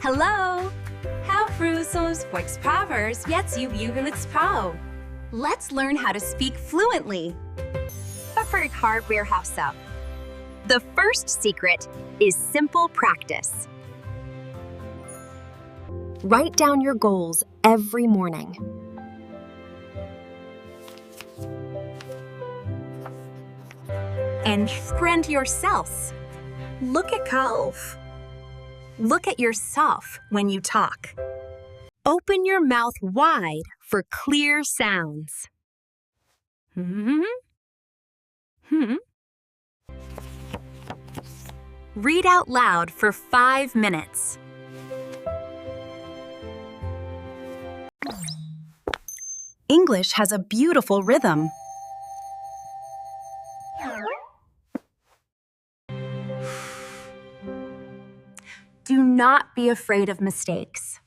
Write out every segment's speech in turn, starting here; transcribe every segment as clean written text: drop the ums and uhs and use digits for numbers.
Hello! How's Proverbs jetzt Pro? Let's learn how to speak fluently. Preferred hardware house up. The first secret is simple practice. Write down your goals every morning. And friend yourself. Look at yourself when you talk. Open your mouth wide for clear sounds. Read out loud for 5 minutes. English has a beautiful rhythm. Do not be afraid of mistakes.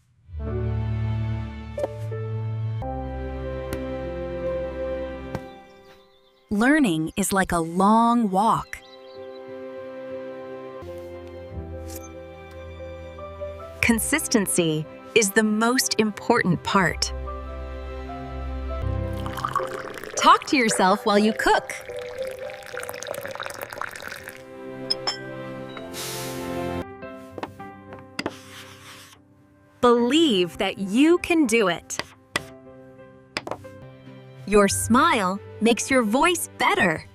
Learning is like a long walk. Consistency is the most important part. Talk to yourself while you cook. Believe that you can do it. Your smile makes your voice better.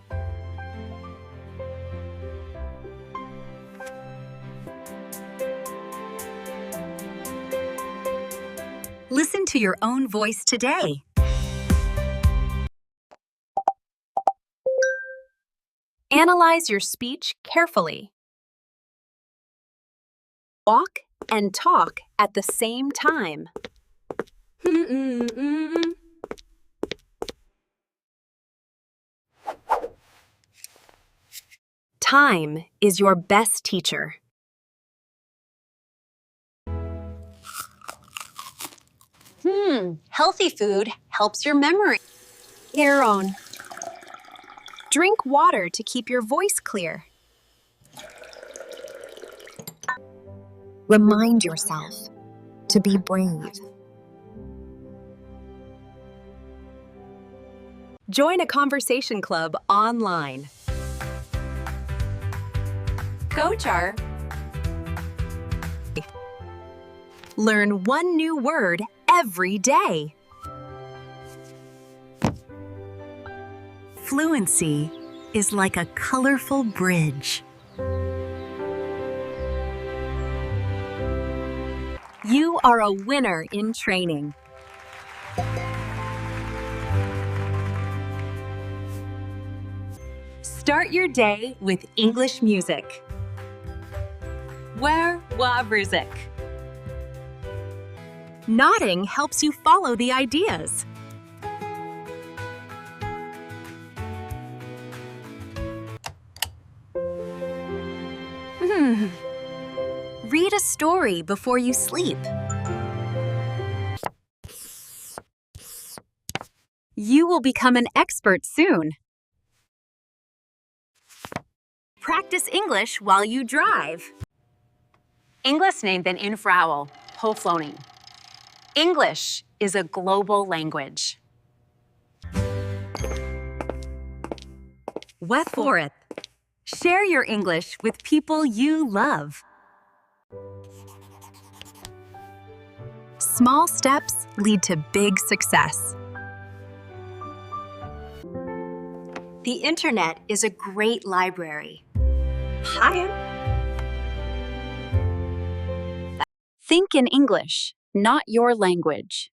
Listen to your own voice today. Analyze your speech carefully. Walk and talk at the same time. Time is your best teacher. Healthy food helps your memory. Aaron. Drink water to keep your voice clear. Remind yourself to be brave. Join a conversation club online. Coach our. Learn one new word every day. Fluency is like a colorful bridge. You are a winner in training. Start your day with English music. Where wa music? Nodding helps you follow the ideas. Read a story before you sleep. You will become an expert soon. Practice English while you drive. English nemen in vrouwen, Fluently. English is a global language. What for it? Share your English with people you love. Small steps lead to big success. The internet is a great library. Think in English, not your language.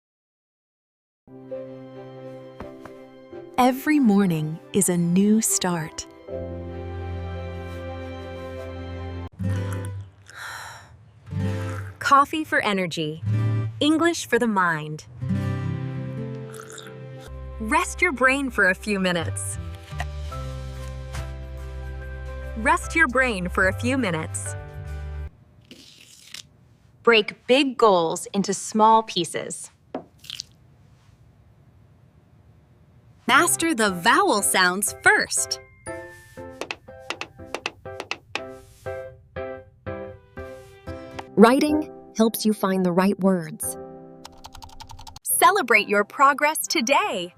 Every morning is a new start. Coffee for energy. English for the mind. Rest your brain for a few minutes. Rest your brain for a few minutes. Break big goals into small pieces. Master the vowel sounds first. Writing helps you find the right words. Celebrate your progress today.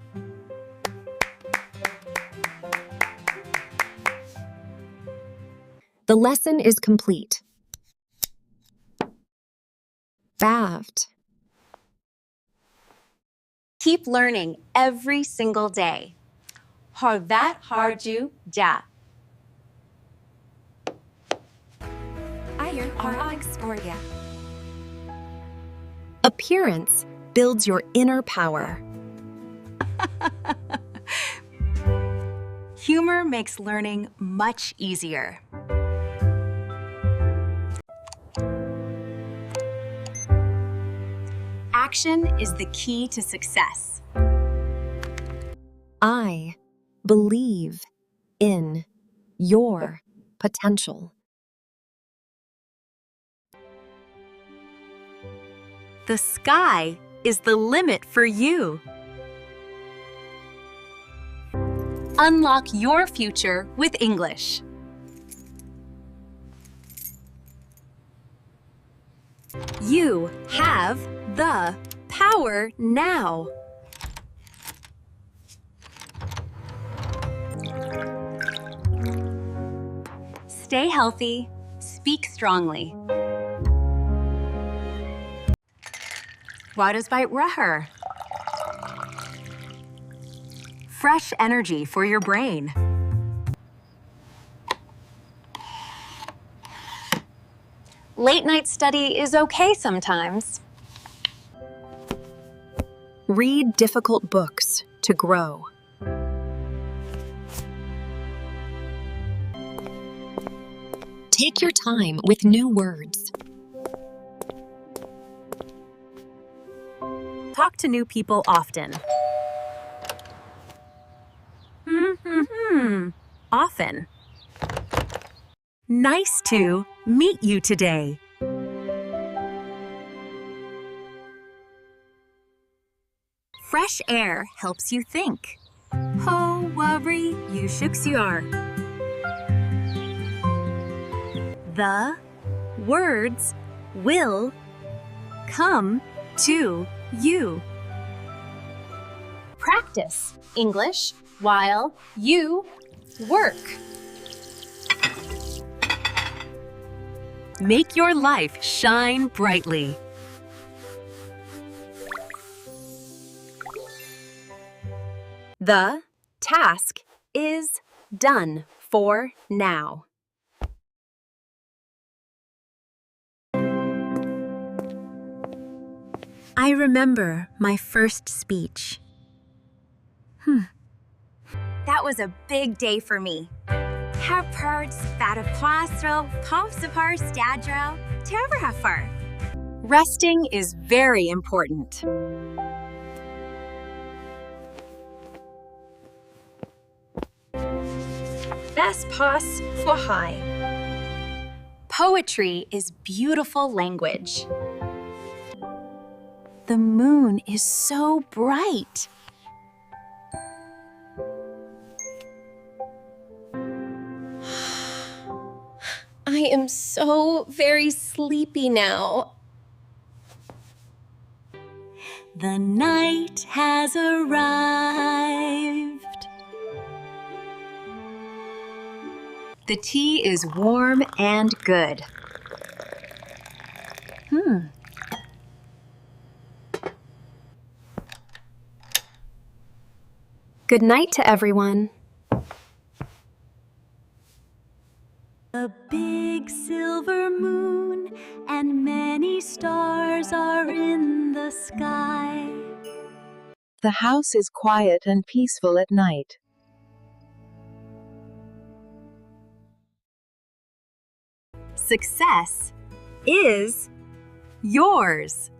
The lesson is complete. Bathed. Keep learning every single day. Horvat harju ja. Iron Sporia. Appearance builds your inner power. Humor makes learning much easier. Action is the key to success. I believe in your potential. The sky is the limit for you. Unlock your future with English. You have the power now. Stay healthy, speak strongly. What is by Reher? Fresh energy for your brain. Late night study is okay sometimes. Read difficult books to grow. Take your time with new words. Talk to new people often. Often. Nice to meet you today. Fresh air helps you think. Ho worry you shucks you are. The words will come to you. Practice English while you work. Make your life shine brightly. The task is done for now. I remember my first speech. That was a big day for me. Resting is very important. Best pass for high. Poetry is beautiful language. The moon is so bright. I am so very sleepy now. The night has arrived. The tea is warm and good. Good night to everyone. A big silver moon and many stars are in the sky. The house is quiet and peaceful at night. Success is yours.